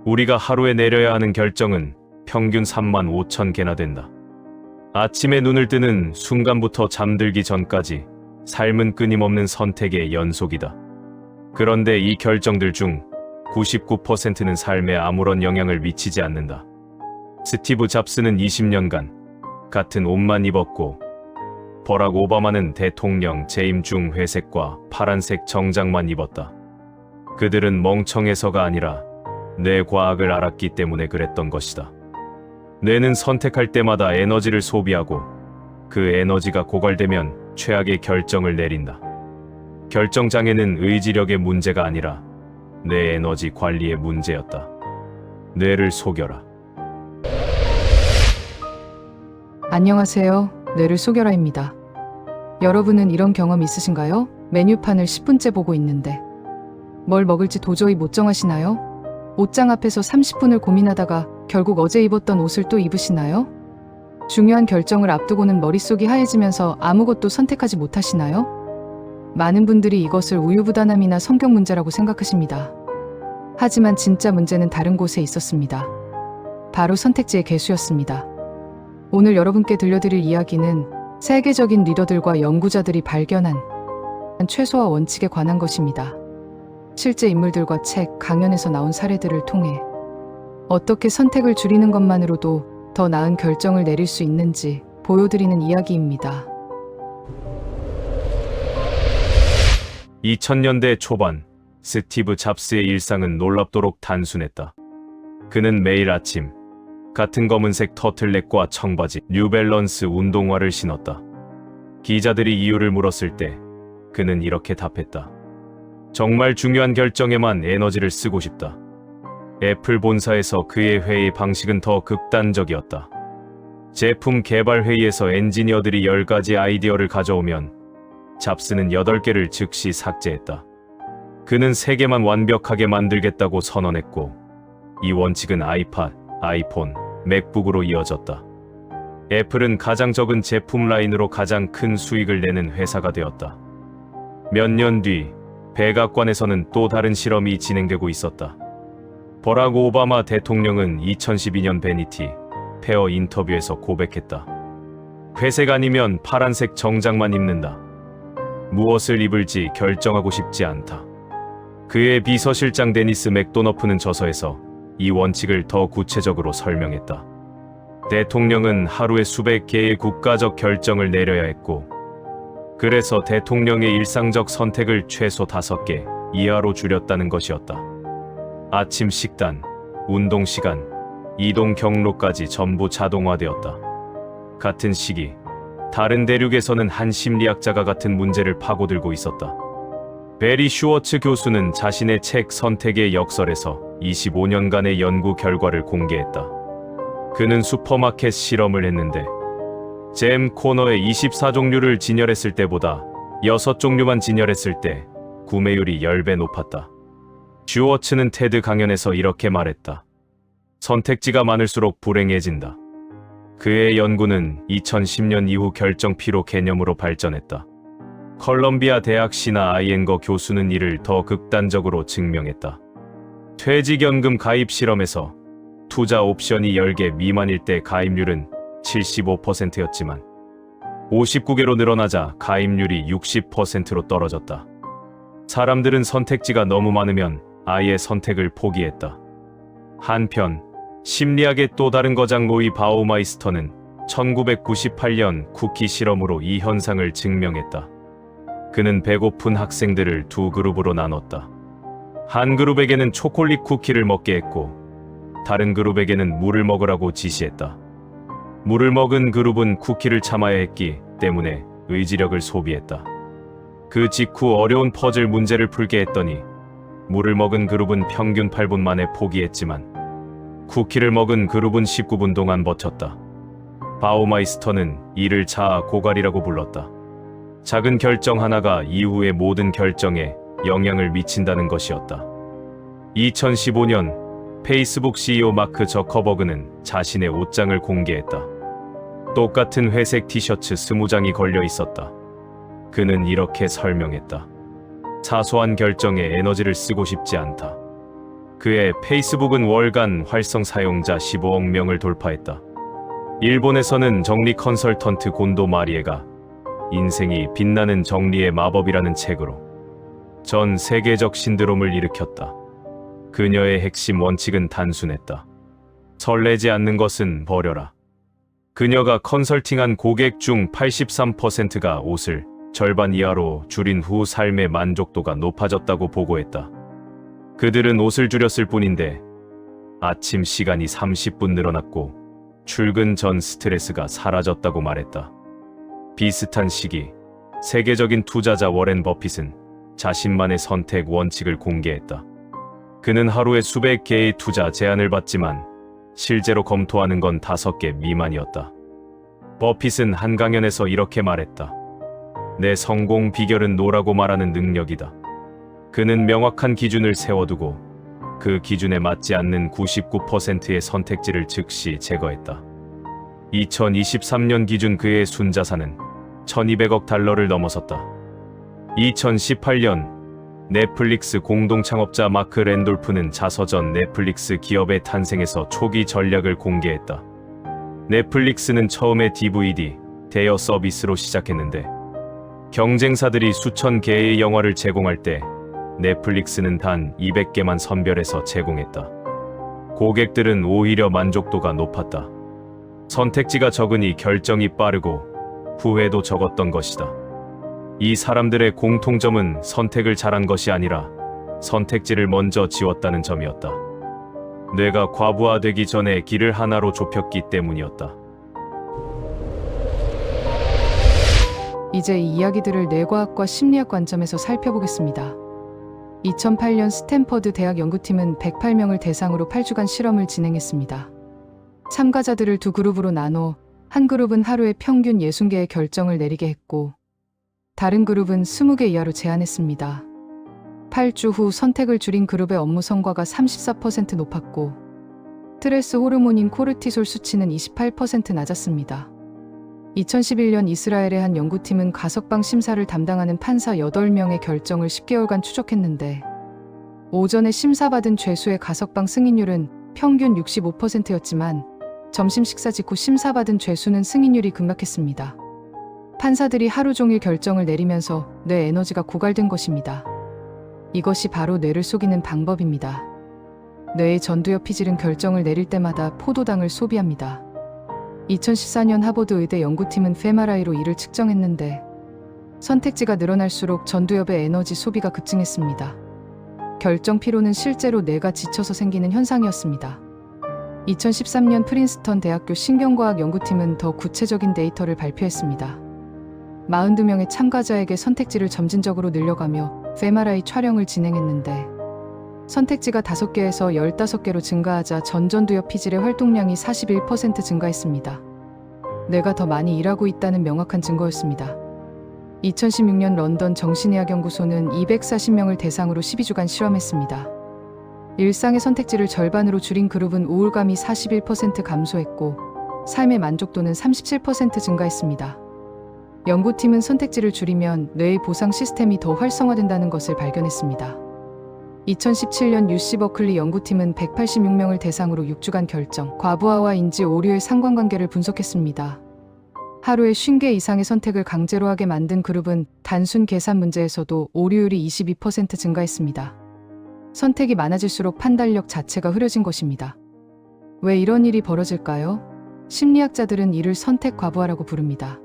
우리가 하루에 내려야 하는 결정은 평균 3만 5천 개나 된다. 아침에 눈을 뜨는 순간부터 잠들기 전까지 삶은 끊임없는 선택의 연속이다. 그런데 이 결정들 중 99%는 삶에 아무런 영향을 미치지 않는다. 스티브 잡스는 20년간 같은 옷만 입었고, 버락 오바마는 대통령 재임 중 회색과 파란색 정장만 입었다. 그들은 멍청해서가 아니라 뇌 과학을 알았기 때문에 그랬던 것이다. 뇌는 선택할 때마다 에너지를 소비하고 그 에너지가 고갈되면 최악의 결정을 내린다. 결정장애는 의지력의 문제가 아니라 뇌 에너지 관리의 문제였다. 뇌를 속여라. 안녕하세요. 뇌를 속여라입니다. 여러분은 이런 경험 있으신가요? 메뉴판을 10분째 보고 있는데 뭘 먹을지 도저히 못 정하시나요? 옷장 앞에서 30분을 고민하다가 결국 어제 입었던 옷을 또 입으시나요? 중요한 결정을 앞두고는 머릿속이 하얘지면서 아무것도 선택하지 못하시나요? 많은 분들이 이것을 우유부단함이나 성격 문제라고 생각하십니다. 하지만 진짜 문제는 다른 곳에 있었습니다. 바로 선택지의 개수였습니다. 오늘 여러분께 들려드릴 이야기는 세계적인 리더들과 연구자들이 발견한 최소화 원칙에 관한 것입니다. 실제 인물들과 책, 강연에서 나온 사례들을 통해 어떻게 선택을 줄이는 것만으로도 더 나은 결정을 내릴 수 있는지 보여드리는 이야기입니다. 2000년대 초반, 스티브 잡스의 일상은 놀랍도록 단순했다. 그는 매일 아침 같은 검은색 터틀넥과 청바지, 뉴밸런스 운동화를 신었다. 기자들이 이유를 물었을 때 그는 이렇게 답했다. 정말 중요한 결정에만 에너지를 쓰고 싶다. 애플 본사에서 그의 회의 방식은 더 극단적이었다. 제품 개발 회의에서 엔지니어들이 10가지 아이디어를 가져오면 잡스는 8개를 즉시 삭제했다. 그는 3개만 완벽하게 만들겠다고 선언했고, 이 원칙은 아이팟, 아이폰, 맥북으로 이어졌다. 애플은 가장 적은 제품 라인으로 가장 큰 수익을 내는 회사가 되었다. 몇 년 뒤, 백악관에서는 또 다른 실험이 진행되고 있었다. 버락 오바마 대통령은 2012년 베니티 페어 인터뷰에서 고백했다. 회색 아니면 파란색 정장만 입는다. 무엇을 입을지 결정하고 싶지 않다. 그의 비서실장 데니스 맥도너프는 저서에서 이 원칙을 더 구체적으로 설명했다. 대통령은 하루에 수백 개의 국가적 결정을 내려야 했고, 그래서 대통령의 일상적 선택을 최소 5개 이하로 줄였다는 것이었다. 아침 식단, 운동 시간, 이동 경로까지 전부 자동화되었다. 같은 시기, 다른 대륙에서는 한 심리학자가 같은 문제를 파고들고 있었다. 베리 슈워츠 교수는 자신의 책 선택의 역설에서 25년간의 연구 결과를 공개했다. 그는 슈퍼마켓 실험을 했는데 잼 코너에 24종류를 진열했을 때보다 6종류만 진열했을 때 구매율이 10배 높았다. 슈워츠는 테드 강연에서 이렇게 말했다. 선택지가 많을수록 불행해진다. 그의 연구는 2010년 이후 결정 피로 개념으로 발전했다. 컬럼비아 대학 시나 아이엔거 교수는 이를 더 극단적으로 증명했다. 퇴직연금 가입 실험에서 투자 옵션이 10개 미만일 때 가입률은 75%였지만 59개로 늘어나자 가입률이 60%로 떨어졌다. 사람들은 선택지가 너무 많으면 아예 선택을 포기했다. 한편 심리학의 또 다른 거장 로이 바우마이스터는 1998년 쿠키 실험으로 이 현상을 증명했다. 그는 배고픈 학생들을 2그룹으로 나눴다. 한 그룹에게는 초콜릿 쿠키를 먹게 했고, 다른 그룹에게는 물을 먹으라고 지시했다. 물을 먹은 그룹은 쿠키를 참아야 했기 때문에 의지력을 소비했다. 그 직후 어려운 퍼즐 문제를 풀게 했더니 물을 먹은 그룹은 평균 8분 만에 포기했지만 쿠키를 먹은 그룹은 19분 동안 버텼다. 바우마이스터는 이를 자아 고갈이라고 불렀다. 작은 결정 하나가 이후의 모든 결정에 영향을 미친다는 것이었다. 2015년 페이스북 CEO 마크 저커버그는 자신의 옷장을 공개했다. 똑같은 회색 티셔츠 20장이 걸려 있었다. 그는 이렇게 설명했다. 사소한 결정에 에너지를 쓰고 싶지 않다. 그의 페이스북은 월간 활성 사용자 15억 명을 돌파했다. 일본에서는 정리 컨설턴트 곤도 마리에가 인생이 빛나는 정리의 마법이라는 책으로 전 세계적 신드롬을 일으켰다. 그녀의 핵심 원칙은 단순했다. 설레지 않는 것은 버려라. 그녀가 컨설팅한 고객 중 83%가 옷을 절반 이하로 줄인 후 삶의 만족도가 높아졌다고 보고했다. 그들은 옷을 줄였을 뿐인데 아침 시간이 30분 늘어났고 출근 전 스트레스가 사라졌다고 말했다. 비슷한 시기, 세계적인 투자자 워렌 버핏은 자신만의 선택 원칙을 공개했다. 그는 하루에 수백 개의 투자 제안을 받지만 실제로 검토하는 건 5개 미만이었다. 버핏은 한 강연에서 이렇게 말했다. 내 성공 비결은 노라고 말하는 능력이다. 그는 명확한 기준을 세워두고 그 기준에 맞지 않는 99%의 선택지를 즉시 제거했다. 2023년 기준 그의 순자산은 1200억 달러를 넘어섰다. 2018년 넷플릭스 공동 창업자 마크 랜돌프는 자서전 넷플릭스 기업의 탄생에서 초기 전략을 공개했다. 넷플릭스는 처음에 DVD, 대여 서비스로 시작했는데 경쟁사들이 수천 개의 영화를 제공할 때 넷플릭스는 단 200개만 선별해서 제공했다. 고객들은 오히려 만족도가 높았다. 선택지가 적으니 결정이 빠르고 후회도 적었던 것이다. 이 사람들의 공통점은 선택을 잘한 것이 아니라 선택지를 먼저 지웠다는 점이었다. 뇌가 과부하되기 전에 길을 하나로 좁혔기 때문이었다. 이제 이 이야기들을 뇌과학과 심리학 관점에서 살펴보겠습니다. 2008년 스탠퍼드 대학 연구팀은 108명을 대상으로 8주간 실험을 진행했습니다. 참가자들을 두 그룹으로 나눠 한 그룹은 하루에 평균 60개의 결정을 내리게 했고 다른 그룹은 20개 이하로 제한했습니다. 8주 후 선택을 줄인 그룹의 업무 성과가 34% 높았고 스트레스 호르몬인 코르티솔 수치는 28% 낮았습니다. 2011년 이스라엘의 한 연구팀은 가석방 심사를 담당하는 판사 8명의 결정을 10개월간 추적했는데 오전에 심사받은 죄수의 가석방 승인율은 평균 65%였지만 점심 식사 직후 심사받은 죄수는 승인율이 급락했습니다. 판사들이 하루 종일 결정을 내리면서 뇌 에너지가 고갈된 것입니다. 이것이 바로 뇌를 속이는 방법입니다. 뇌의 전두엽 피질은 결정을 내릴 때마다 포도당을 소비합니다. 2014년 하버드 의대 연구팀은 FMRI로 이를 측정했는데 선택지가 늘어날수록 전두엽의 에너지 소비가 급증했습니다. 결정 피로는 실제로 뇌가 지쳐서 생기는 현상이었습니다. 2013년 프린스턴 대학교 신경과학 연구팀은 더 구체적인 데이터를 발표했습니다. 42명의 참가자에게 선택지를 점진적으로 늘려가며 FMRI 촬영을 진행했는데 선택지가 5개에서 15개로 증가하자 전두엽 피질의 활동량이 41% 증가했습니다. 뇌가 더 많이 일하고 있다는 명확한 증거였습니다. 2016년 런던 정신의학연구소는 240명을 대상으로 12주간 실험했습니다. 일상의 선택지를 절반으로 줄인 그룹은 우울감이 41% 감소했고 삶의 만족도는 37% 증가했습니다. 연구팀은 선택지를 줄이면 뇌의 보상 시스템이 더 활성화된다는 것을 발견했습니다. 2017년 UC 버클리 연구팀은 186명을 대상으로 6주간 결정, 과부하와 인지 오류의 상관관계를 분석했습니다. 하루에 50개 이상의 선택을 강제로 하게 만든 그룹은 단순 계산 문제에서도 오류율이 22% 증가했습니다. 선택이 많아질수록 판단력 자체가 흐려진 것입니다. 왜 이런 일이 벌어질까요? 심리학자들은 이를 선택 과부하라고 부릅니다.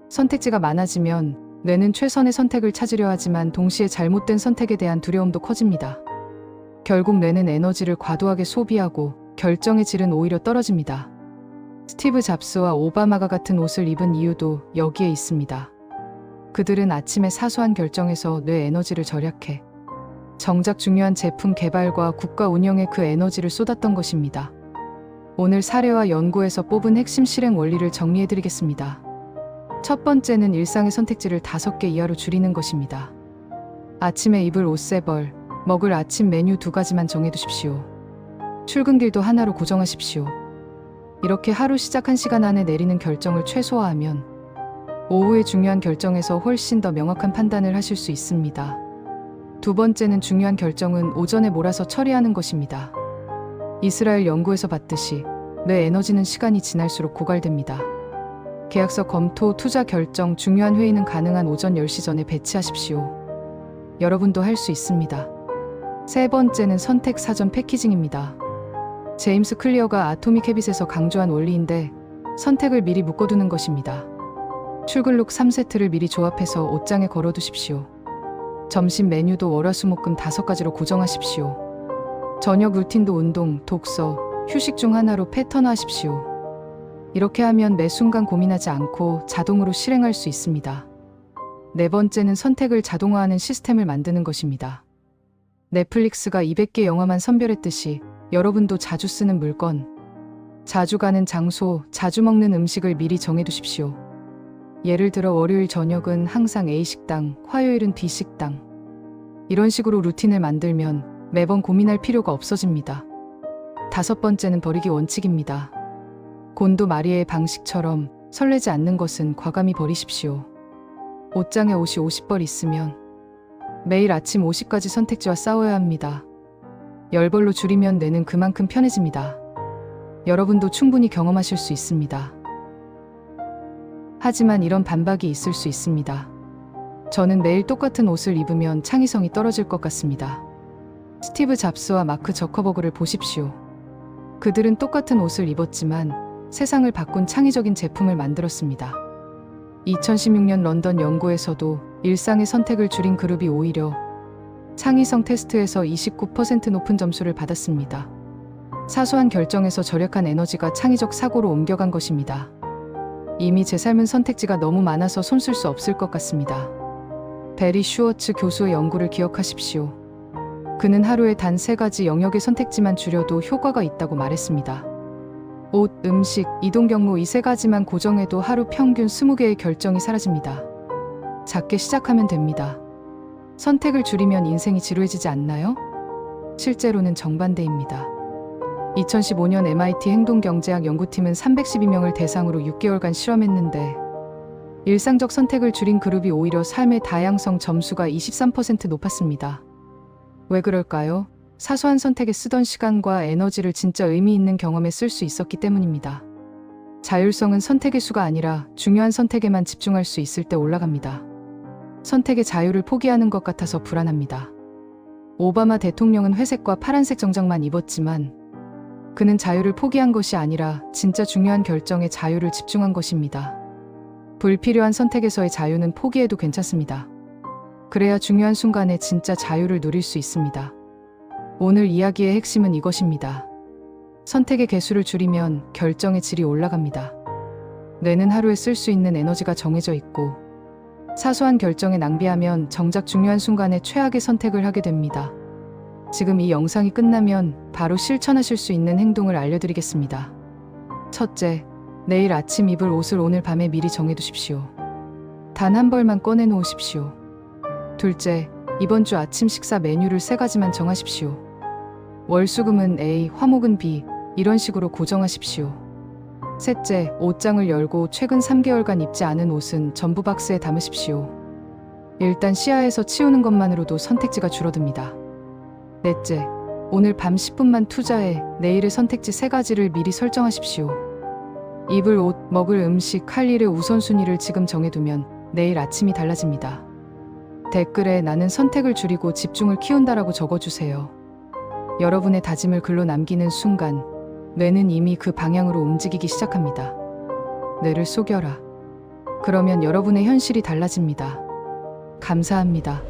선택지가 많아지면 뇌는 최선의 선택을 찾으려 하지만 동시에 잘못된 선택에 대한 두려움도 커집니다. 결국 뇌는 에너지를 과도하게 소비하고 결정의 질은 오히려 떨어집니다. 스티브 잡스와 오바마가 같은 옷을 입은 이유도 여기에 있습니다. 그들은 아침의 사소한 결정에서 뇌 에너지를 절약해 정작 중요한 제품 개발과 국가 운영에 그 에너지를 쏟았던 것입니다. 오늘 사례와 연구에서 뽑은 핵심 실행 원리를 정리해드리겠습니다. 첫 번째는 일상의 선택지를 5개 이하로 줄이는 것입니다. 아침에 입을 옷 3벌, 먹을 아침 메뉴 2가지만 정해두십시오. 출근길도 하나로 고정하십시오. 이렇게 하루 시작 1시간 안에 내리는 결정을 최소화하면 오후의 중요한 결정에서 훨씬 더 명확한 판단을 하실 수 있습니다. 두 번째는 중요한 결정은 오전에 몰아서 처리하는 것입니다. 이스라엘 연구에서 봤듯이 뇌 에너지는 시간이 지날수록 고갈됩니다. 계약서 검토, 투자 결정, 중요한 회의는 가능한 오전 10시 전에 배치하십시오. 여러분도 할 수 있습니다. 세 번째는 선택 사전 패키징입니다. 제임스 클리어가 아토믹 헤빗에서 강조한 원리인데 선택을 미리 묶어두는 것입니다. 출근룩 3세트를 미리 조합해서 옷장에 걸어두십시오. 점심 메뉴도 월화수목금 5가지로 고정하십시오. 저녁 루틴도 운동, 독서, 휴식 중 하나로 패턴화하십시오. 이렇게 하면 매 순간 고민하지 않고 자동으로 실행할 수 있습니다. 네 번째는 선택을 자동화하는 시스템을 만드는 것입니다. 넷플릭스가 200개 영화만 선별했듯이 여러분도 자주 쓰는 물건, 자주 가는 장소, 자주 먹는 음식을 미리 정해두십시오. 예를 들어 월요일 저녁은 항상 A식당, 화요일은 B식당. 이런 식으로 루틴을 만들면 매번 고민할 필요가 없어집니다. 다섯 번째는 버리기 원칙입니다. 곤도 마리에의 방식처럼 설레지 않는 것은 과감히 버리십시오. 옷장에 옷이 50벌 있으면 매일 아침 50가지 선택지와 싸워야 합니다. 10벌로 줄이면 뇌는 그만큼 편해집니다. 여러분도 충분히 경험하실 수 있습니다. 하지만 이런 반박이 있을 수 있습니다. 저는 매일 똑같은 옷을 입으면 창의성이 떨어질 것 같습니다. 스티브 잡스와 마크 저커버그를 보십시오. 그들은 똑같은 옷을 입었지만 세상을 바꾼 창의적인 제품을 만들었습니다. 2016년 런던 연구에서도 일상의 선택을 줄인 그룹이 오히려 창의성 테스트에서 29% 높은 점수를 받았습니다. 사소한 결정에서 절약한 에너지가 창의적 사고로 옮겨간 것입니다. 이미 제 삶은 선택지가 너무 많아서 손쓸 수 없을 것 같습니다. 베리 슈워츠 교수의 연구를 기억하십시오. 그는 하루에 단 3가지 영역의 선택지만 줄여도 효과가 있다고 말했습니다. 옷, 음식, 이동 경로 이 3가지만 고정해도 하루 평균 20개의 결정이 사라집니다. 작게 시작하면 됩니다. 선택을 줄이면 인생이 지루해지지 않나요? 실제로는 정반대입니다. 2015년 MIT 행동경제학 연구팀은 312명을 대상으로 6개월간 실험했는데 일상적 선택을 줄인 그룹이 오히려 삶의 다양성 점수가 23% 높았습니다. 왜 그럴까요? 사소한 선택에 쓰던 시간과 에너지를 진짜 의미 있는 경험에 쓸 수 있었기 때문입니다. 자율성은 선택의 수가 아니라 중요한 선택에만 집중할 수 있을 때 올라갑니다. 선택의 자유를 포기하는 것 같아서 불안합니다. 오바마 대통령은 회색과 파란색 정장만 입었지만 그는 자유를 포기한 것이 아니라 진짜 중요한 결정에 자유를 집중한 것입니다. 불필요한 선택에서의 자유는 포기해도 괜찮습니다. 그래야 중요한 순간에 진짜 자유를 누릴 수 있습니다. 오늘 이야기의 핵심은 이것입니다. 선택의 개수를 줄이면 결정의 질이 올라갑니다. 뇌는 하루에 쓸 수 있는 에너지가 정해져 있고 사소한 결정에 낭비하면 정작 중요한 순간에 최악의 선택을 하게 됩니다. 지금 이 영상이 끝나면 바로 실천하실 수 있는 행동을 알려드리겠습니다. 첫째, 내일 아침 입을 옷을 오늘 밤에 미리 정해두십시오. 단 한 벌만 꺼내놓으십시오. 둘째, 이번 주 아침 식사 메뉴를 3가지만 정하십시오. 월수금은 A, 화목은 B, 이런 식으로 고정하십시오. 셋째, 옷장을 열고 최근 3개월간 입지 않은 옷은 전부 박스에 담으십시오. 일단 시야에서 치우는 것만으로도 선택지가 줄어듭니다. 넷째, 오늘 밤 10분만 투자해 내일의 선택지 3가지를 미리 설정하십시오. 입을 옷, 먹을 음식, 할 일의 우선순위를 지금 정해두면 내일 아침이 달라집니다. 댓글에 나는 선택을 줄이고 집중을 키운다라고 적어주세요. 여러분의 다짐을 글로 남기는 순간 뇌는 이미 그 방향으로 움직이기 시작합니다. 뇌를 속여라. 그러면 여러분의 현실이 달라집니다. 감사합니다.